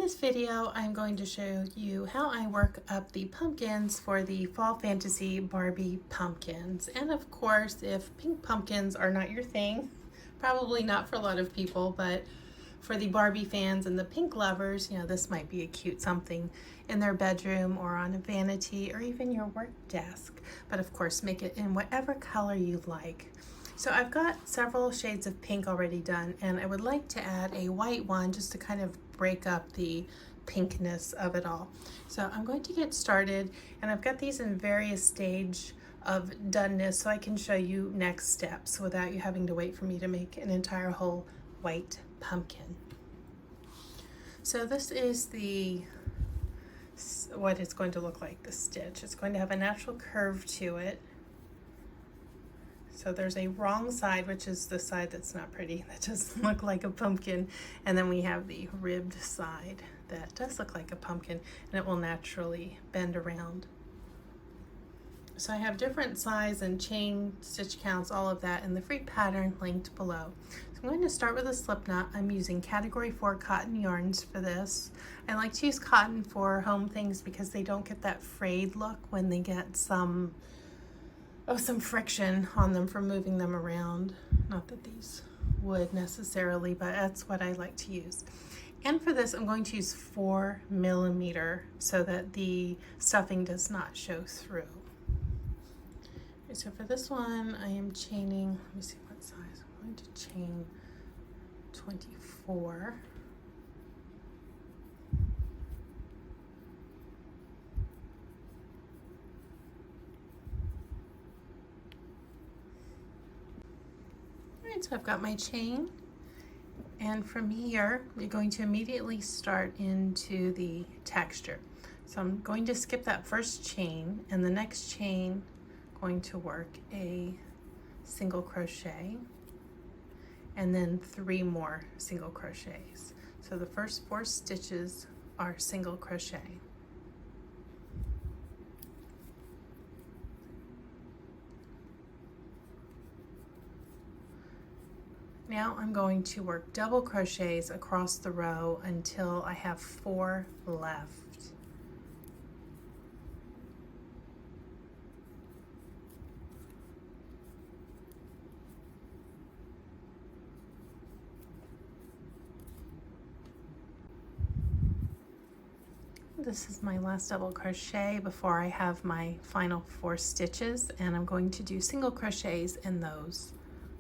this video, I'm going to show you how I work up the pumpkins for the Fall Fantasy Barbie pumpkins. And of course, if pink pumpkins are not your thing, probably not for a lot of people, but for the Barbie fans and the pink lovers, you know, this might be a cute something in their bedroom or on a vanity or even your work desk. But of course, make it in whatever color you like. So I've got several shades of pink already done, and I would like to add a white one just to kind of break up the pinkness of it all. So I'm going to get started, and I've got these in various stage of doneness so I can show you next steps without you having to wait for me to make an entire whole white pumpkin. So this is what it's going to look like, the stitch. It's going to have a natural curve to it. So there's a wrong side, which is the side that's not pretty, that doesn't look like a pumpkin. And then we have the ribbed side that does look like a pumpkin, and it will naturally bend around. So I have different size and chain stitch counts, all of that in the free pattern linked below. So I'm going to start with a slip knot. I'm using category 4 cotton yarns for this. I like to use cotton for home things because they don't get that frayed look when they get some friction on them from moving them around. Not that these would necessarily, but that's what I like to use. And for this, I'm going to use 4mm so that the stuffing does not show through. Okay, so for this one, I am chaining, let me see what size. I'm going to chain 24. So I've got my chain, and from here you're going to immediately start into the texture. So I'm going to skip that first chain, and the next chain I'm going to work a single crochet and then 3 more single crochets. So the first 4 stitches are single crochet. Now I'm going to work double crochets across the row until I have 4 left. This is my last double crochet before I have my final 4 stitches, and I'm going to do single crochets in those,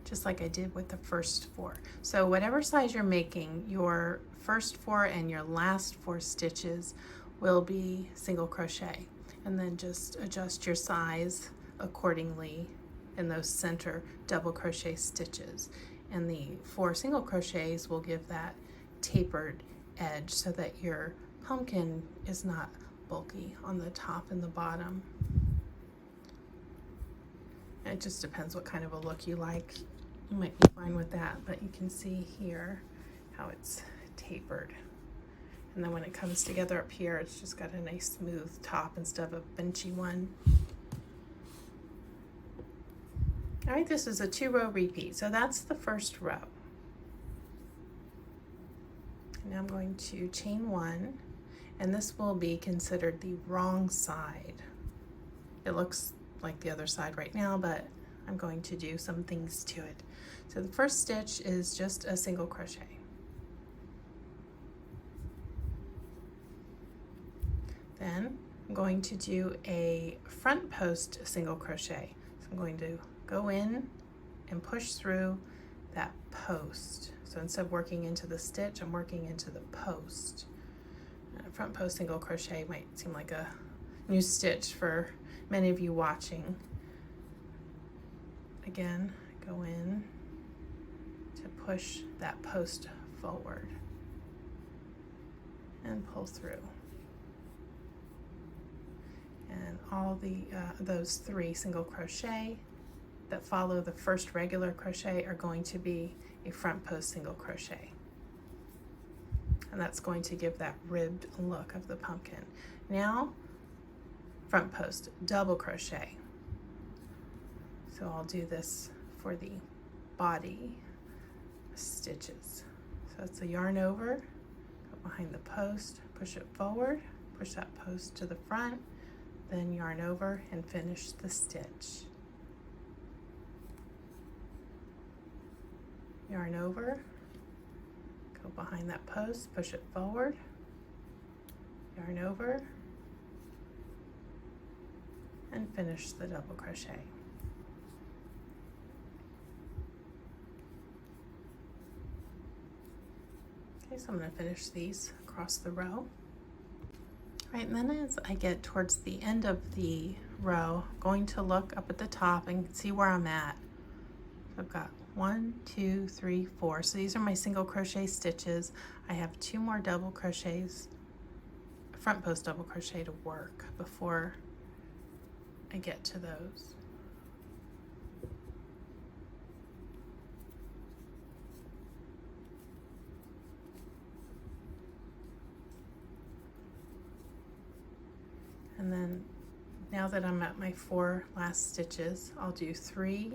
just like I did with the first 4. So whatever size you're making, your first 4 and your last 4 stitches will be single crochet, and then just adjust your size accordingly in those center double crochet stitches. And the 4 single crochets will give that tapered edge so that your pumpkin is not bulky on the top and the bottom. It just depends what kind of a look you like. You might be fine with that, but you can see here how it's tapered. And then when it comes together up here, it's just got a nice smooth top instead of a benchy one. All right, this is a 2-row repeat. So that's the first row. Now I'm going to chain 1, and this will be considered the wrong side. It looks like the other side right now, but I'm going to do some things to it. So the first stitch is just a single crochet. Then I'm going to do a front post single crochet. So I'm going to go in and push through that post. So instead of working into the stitch, I'm working into the post. Front post single crochet might seem like a new stitch for many of you watching. Again, go in to push that post forward and pull through. And all those 3 single crochet that follow the first regular crochet are going to be a front post single crochet. And that's going to give that ribbed look of the pumpkin. Now, front post double crochet. So I'll do this for the body stitches. So it's a yarn over, behind the post, push it forward, push that post to the front, then yarn over and finish the stitch. Yarn over, go behind that post, push it forward, yarn over, and finish the double crochet. Okay, so I'm going to finish these across the row. Right, and then as I get towards the end of the row, I'm going to look up at the top and see where I'm at. I've got 1, 2, 3, 4. So these are my single crochet stitches. I have 2 more double crochets, front post double crochet to work before I get to those. And then now that I'm at my 4 last stitches, I'll do 3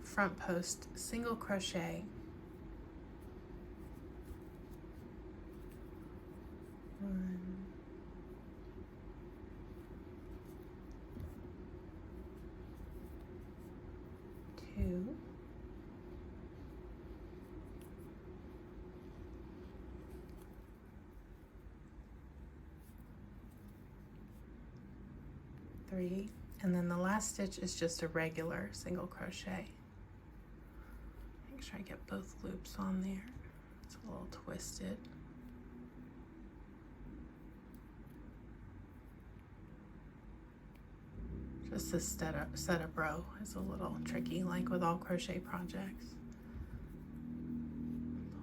front post single crochet, 1, 2, 3, and then the last stitch is just a regular single crochet. Make sure I get both loops on there. It's a little twisted. Just this setup row is a little tricky, like with all crochet projects.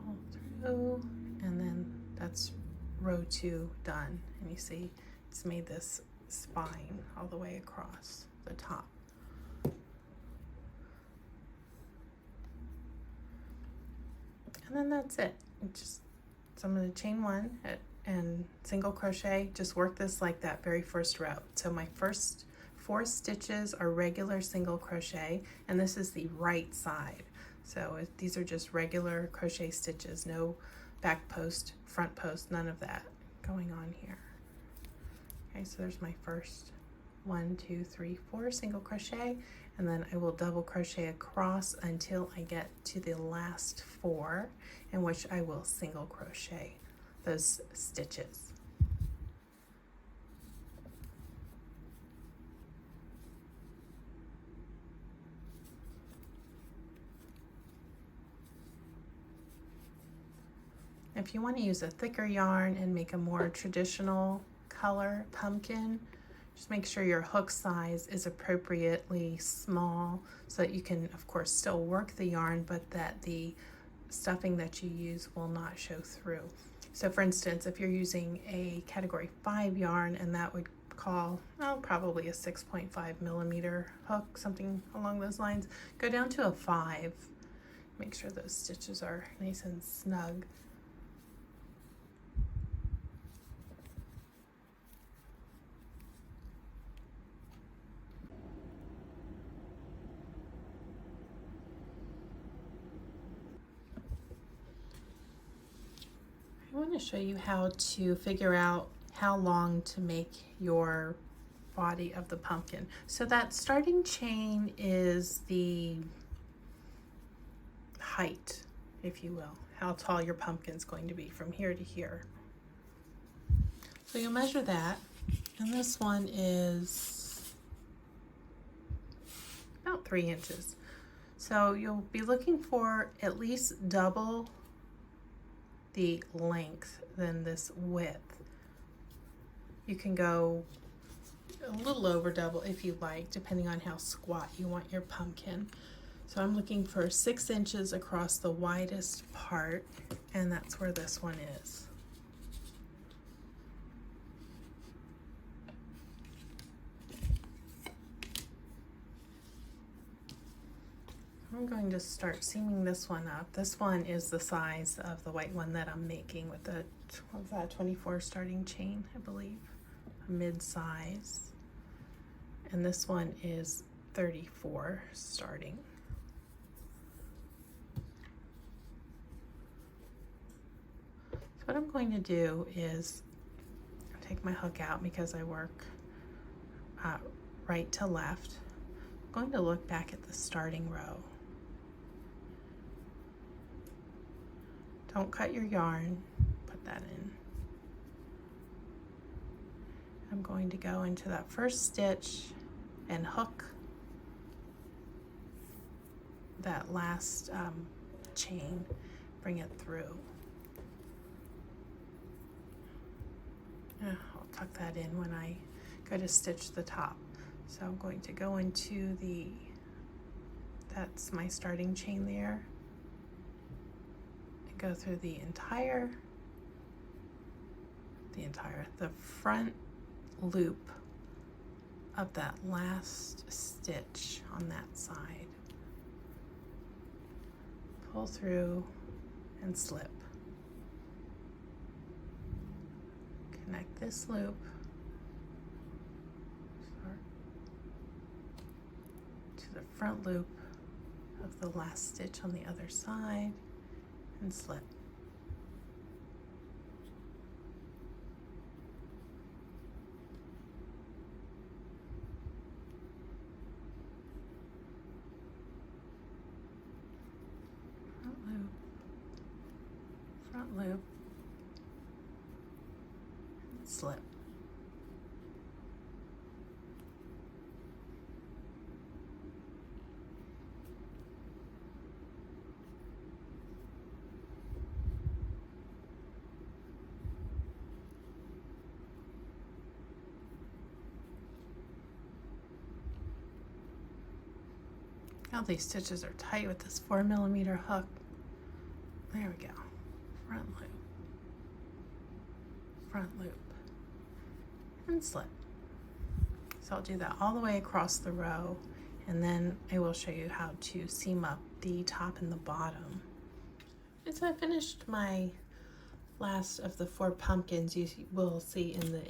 Pull through, and then that's row 2 done. And you see it's made this spine all the way across the top. And then that's it. So I'm going to chain 1 and single crochet. Just work this like that very first row. So my first 4 stitches are regular single crochet, and this is the right side. So these are just regular crochet stitches, no back post, front post, none of that going on here. Okay, so there's my first 1, 2, 3, 4 single crochet, and then I will double crochet across until I get to the last 4, in which I will single crochet those stitches. If you want to use a thicker yarn and make a more traditional color pumpkin, just make sure your hook size is appropriately small so that you can, of course, still work the yarn, but that the stuffing that you use will not show through. So for instance, if you're using a category 5 yarn, and that would call probably a 6.5 millimeter hook, something along those lines, go down to a 5. Make sure those stitches are nice and snug. I want to show you how to figure out how long to make your body of the pumpkin. So that starting chain is the height, if you will, how tall your pumpkin's going to be from here to here. So you'll measure that, and this one is about 3 inches. So you'll be looking for at least double the length than this width. You can go a little over double if you like, depending on how squat you want your pumpkin. So I'm looking for 6 inches across the widest part, and that's where this one is. I'm going to start seaming this one up. This one is the size of the white one that I'm making with the 24 starting chain, I believe, a mid-size. And this one is 34 starting. what I'm going to do is take my hook out because I work right to left. I'm going to look back at the starting row. Don't cut your yarn, put that in. I'm going to go into that first stitch and hook that last chain, bring it through. I'll tuck that in when I go to stitch the top. So I'm going to go into that's my starting chain there, and go through the front loop of that last stitch on that side. Pull through and slip. Connect this loop to the front loop of the last stitch on the other side and slip. Front loop, slip. Now these stitches are tight with this 4mm hook. There we go. Front loop, and slip. So I'll do that all the way across the row, and then I will show you how to seam up the top and the bottom. And so I finished my last of the 4 pumpkins you will see in the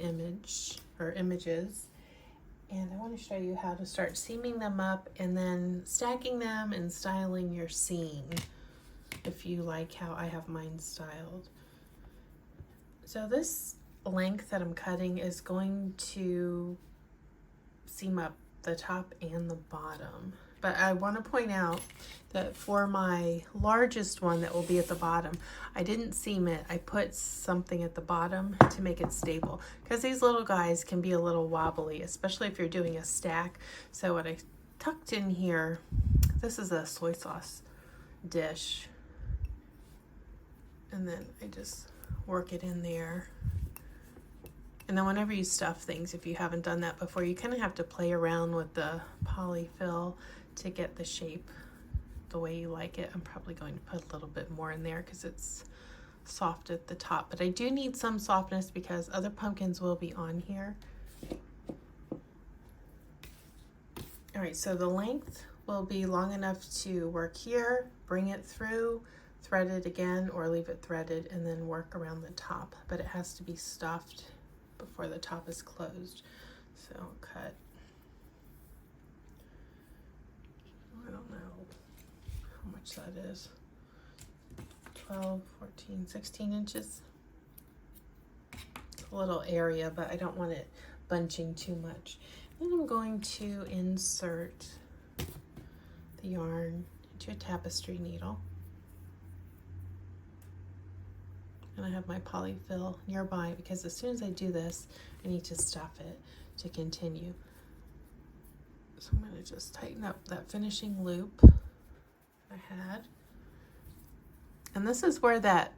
images. And I want to show you how to start seaming them up and then stacking them and styling your seam, if you like how I have mine styled. So this length that I'm cutting is going to seam up the top and the bottom. But I want to point out that for my largest one that will be at the bottom, I didn't seam it. I put something at the bottom to make it stable, because these little guys can be a little wobbly, especially if you're doing a stack. So what I tucked in here, this is a soy sauce dish, and then I just work it in there. And then whenever you stuff things, if you haven't done that before, you kind of have to play around with the polyfill to get the shape the way you like it. I'm probably going to put a little bit more in there because it's soft at the top, but I do need some softness because other pumpkins will be on here. All right, so the length will be long enough to work here, bring it through, thread it again, or leave it threaded, and then work around the top, but it has to be stuffed before the top is closed. So I'll cut, I don't know how much that is, 12, 14, 16 inches. It's a little area, but I don't want it bunching too much. Then I'm going to insert the yarn into a tapestry needle. And I have my polyfill nearby because as soon as I do this, I need to stuff it to continue. So I'm going to just tighten up that finishing loop I had. And this is where that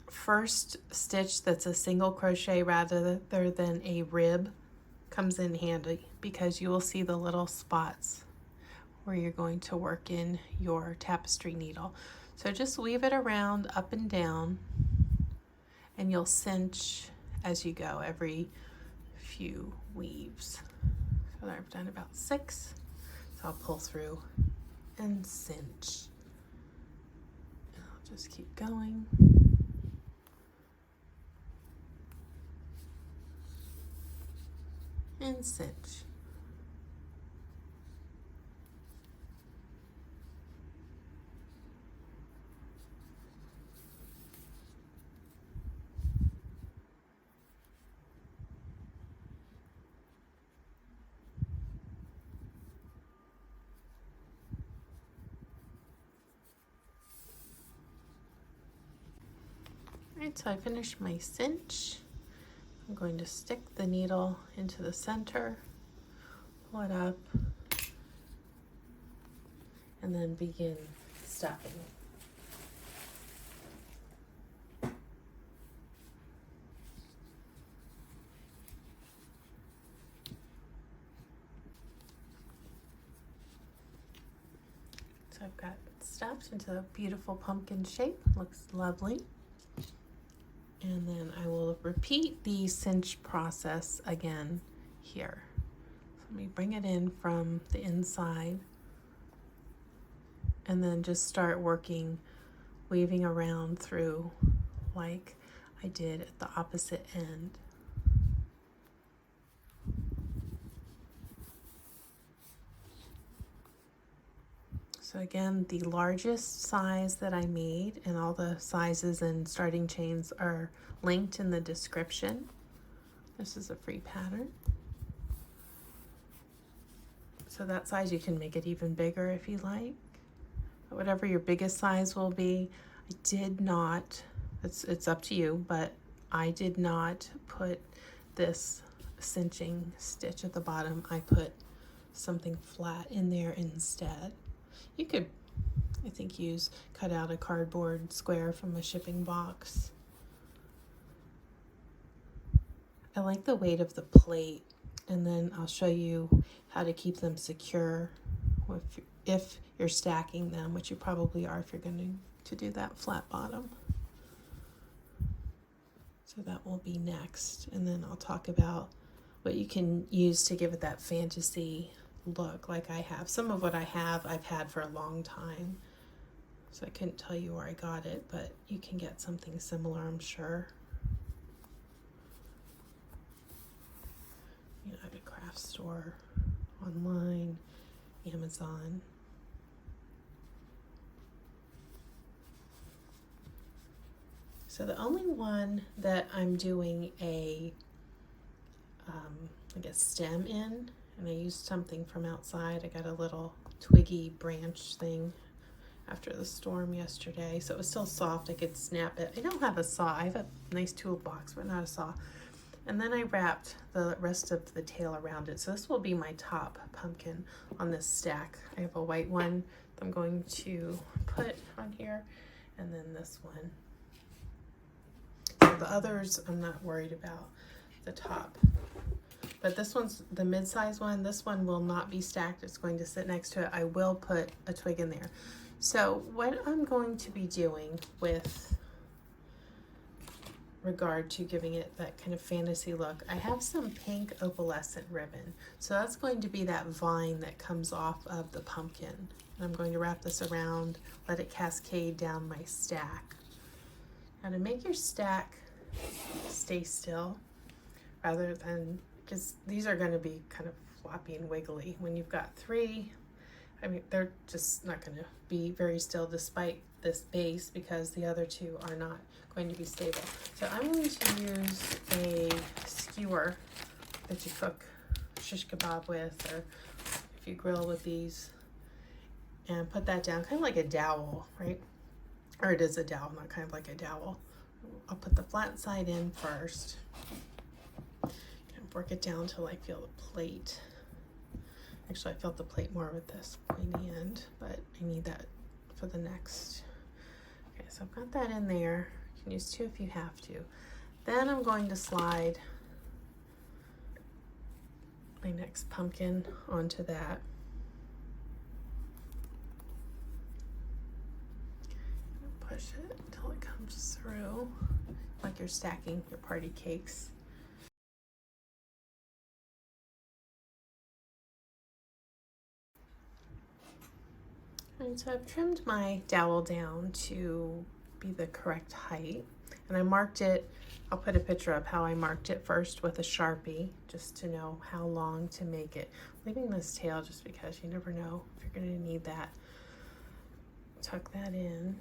first stitch that's a single crochet rather than a rib comes in handy, because you will see the little spots where you're going to work in your tapestry needle. So just weave it around up and down, and you'll cinch as you go every few weaves. So I've done about 6. So I'll pull through and cinch. And I'll just keep going. And cinch. Alright, so I finished my cinch. I'm going to stick the needle into the center, pull it up, and then begin stuffing. So I've got stuffed into a beautiful pumpkin shape, looks lovely. And then I will repeat the cinch process again here. So let me bring it in from the inside and then just start working, weaving around through like I did at the opposite end. So again, the largest size that I made, and all the sizes and starting chains are linked in the description. This is a free pattern. So that size, you can make it even bigger if you like. But whatever your biggest size will be, I did not, it's up to you, but I did not put this cinching stitch at the bottom. I put something flat in there instead. You could, I think, cut out a cardboard square from a shipping box. I like the weight of the plate, and then I'll show you how to keep them secure if you're stacking them, which you probably are if you're going to do that flat bottom. So that will be next, and then I'll talk about what you can use to give it that fantasy look like I have. Some of what I have, I've had for a long time, so I couldn't tell you where I got it, but you can get something similar, I'm sure. You know, at a craft store, online, Amazon. So the only one that I'm doing a like a stem in, and I used something from outside. I got a little twiggy branch thing after the storm yesterday, so it was still soft. I could snap it. I don't have a saw. I have a nice toolbox, but not a saw. And then I wrapped the rest of the tail around it. So this will be my top pumpkin on this stack. I have a white one that I'm going to put on here, and then this one. So the others I'm not worried about, the top. But this one's the mid-size one. This one will not be stacked. It's going to sit next to it. I will put a twig in there. So what I'm going to be doing with regard to giving it that kind of fantasy look, I have some pink opalescent ribbon. So that's going to be that vine that comes off of the pumpkin. And I'm going to wrap this around, let it cascade down my stack. Now to make your stack stay still, rather than, because these are going to be kind of floppy and wiggly. When you've got three, I mean, they're just not going to be very still despite this base, because the other two are not going to be stable. So I'm going to use a skewer that you cook shish kebab with, or if you grill with these, and put that down kind of like a dowel, right? Or it is a dowel, not kind of like a dowel. I'll put the flat side in first. Work it down until I feel the plate. Actually, I felt the plate more with this pointy end, but I need that for the next. Okay, so I've got that in there. You can use two if you have to. Then I'm going to slide my next pumpkin onto that. Push it until it comes through, like you're stacking your party cakes. And so I've trimmed my dowel down to be the correct height, and I marked it. I'll put a picture of how I marked it first with a Sharpie, just to know how long to make it. Leaving this tail just because you never know if you're going to need that. Tuck that in.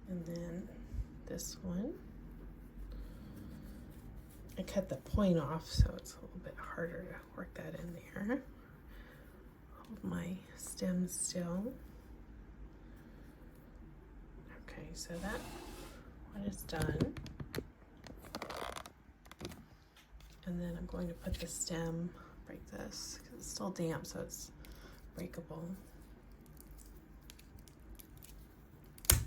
And then this one, I cut the point off, so it's a little bit harder to work that in there. I'll my stem still. Okay, so that one is done. And then I'm going to put the stem, break this, because it's still damp, so it's breakable. There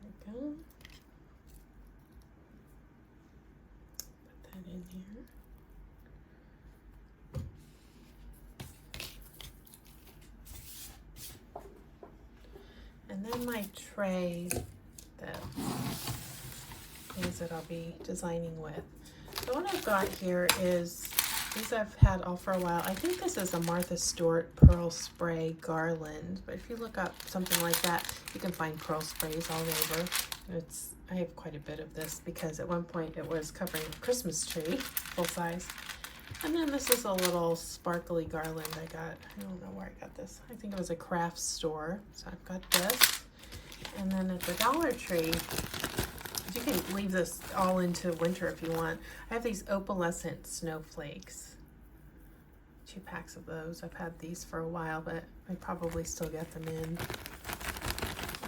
we go. Put that in here. And then my tray, the things that I'll be designing with. The one I've got here is, these I've had all for a while. I think this is a Martha Stewart pearl spray garland, but if you look up something like that, you can find pearl sprays all over. I have quite a bit of this because at one point it was covering a Christmas tree, full size. And then this is a little sparkly garland I got. I don't know where I got this. I think it was a craft store. So I've got this. And then at the Dollar Tree, you can leave this all into winter if you want. I have these opalescent snowflakes. 2 packs of those. I've had these for a while, but I probably still get them in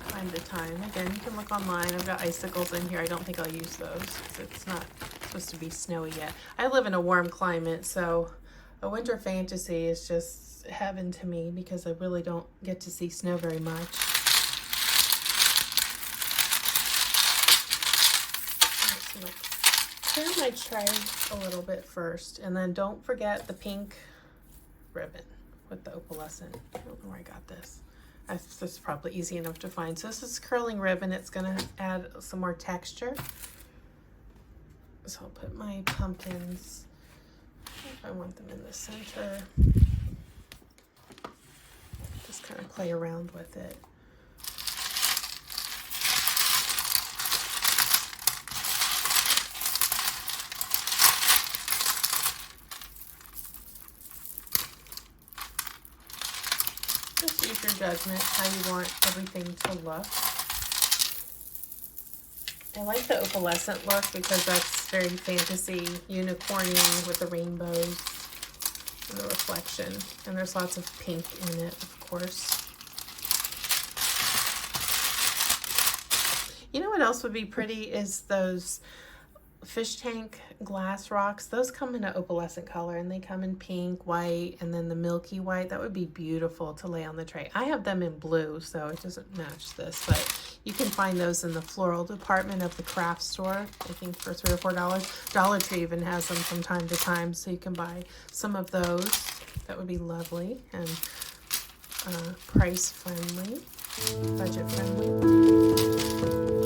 time to time. Again, you can look online. I've got icicles in here. I don't think I'll use those because it's not supposed to be snowy yet. I live in a warm climate, so a winter fantasy is just heaven to me because I really don't get to see snow very much. Clear my tray a little bit first, and then don't forget the pink ribbon with the opalescent. I don't know where I got this. This is probably easy enough to find. So this is curling ribbon. It's going to add some more texture. So I'll put my pumpkins, if I want them in the center. Just kind of play around with it. Just use your judgment how you want everything to look. I like the opalescent look because that's very fantasy, unicorny with the rainbows and the reflection. And there's lots of pink in it, of course. You know what else would be pretty is those fish tank glass rocks. Those come in an opalescent color, and they come in pink, white, and then the milky white. That would be beautiful to lay on the tray. I have them in blue, so it doesn't match this, but you can find those in the floral department of the craft store, I think for $3 or $4. Dollar Tree even has them from time to time, so you can buy some of those. That would be lovely and price friendly, budget friendly.